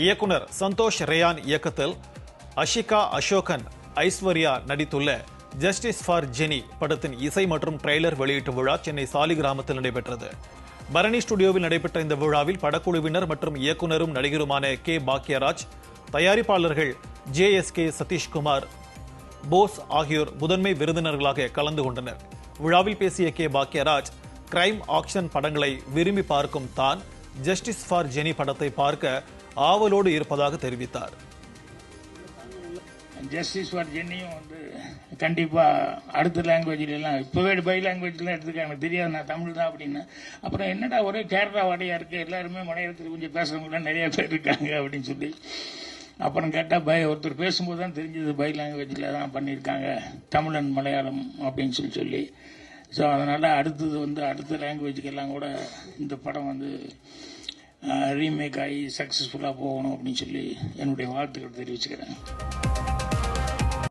இயக்குனர் சந்தோஷ் ரேயான் இயக்கத்தில் அஷிகா அசோகன் ஐஸ்வர்யா நடித்துள்ள ஜஸ்டிஸ் ஃபார் ஜெனி படத்தின் இசை மற்றும் ட்ரெய்லர் வெளியீட்டு விழா சென்னை சாலிகிராமத்தில் நடைபெற்றது. பரணி ஸ்டுடியோவில் நடைபெற்ற இந்த விழாவில் படக்குழுவினர் மற்றும் இயக்குனரும் நடிகருமான கே பாக்யராஜ், தயாரிப்பாளர்கள் JSK சதீஷ்குமார், போஸ் ஆகியோர் முதன்மை விருந்தினர்களாக கலந்து கொண்டனர். விழாவில் பேசிய கே பாக்யராஜ், கிரைம் ஆக்ஷன் படங்களை விரும்பி பார்க்கும் தான் ஜஸ்டிஸ் ஃபார் ஜெனி படத்தை பார்க்க ஆவலோடு இருப்பதாக தெரிவித்தார். ஜஸ்டிஸ் ஃபார் ஜென்னியும் கண்டிப்பாக அடுத்த லாங்குவேஜ்லாம் இப்போவே பை லாங்குவேஜ்லாம் எடுத்துக்க எனக்கு தெரியாது, நான் தமிழ் தான் அப்படின்னு. அப்புறம் என்னடா ஒரே கேரளா வாடையாக இருக்குது, எல்லாருமே மலையாளத்தில் கொஞ்சம் பேசுகிறவங்களாம் நிறைய பேர் இருக்காங்க அப்படின்னு சொல்லி அப்புறம் கேட்டால் ஒருத்தர் பேசும்போது தான் தெரிஞ்சது பை லாங்குவேஜில் தான் பண்ணியிருக்காங்க, தமிழ் அண்ட் மலையாளம் அப்படின்னு சொல்லி. ஸோ அதனால் அடுத்தது அடுத்த லாங்குவேஜுக்கெல்லாம் கூட இந்த படம் ரீமேக் ஆகி சக்ஸஸ்ஃபுல்லாக போகணும் அப்படின்னு சொல்லி என்னுடைய வாழ்த்துக்கள் தெரிவிச்சுக்கிறேன்.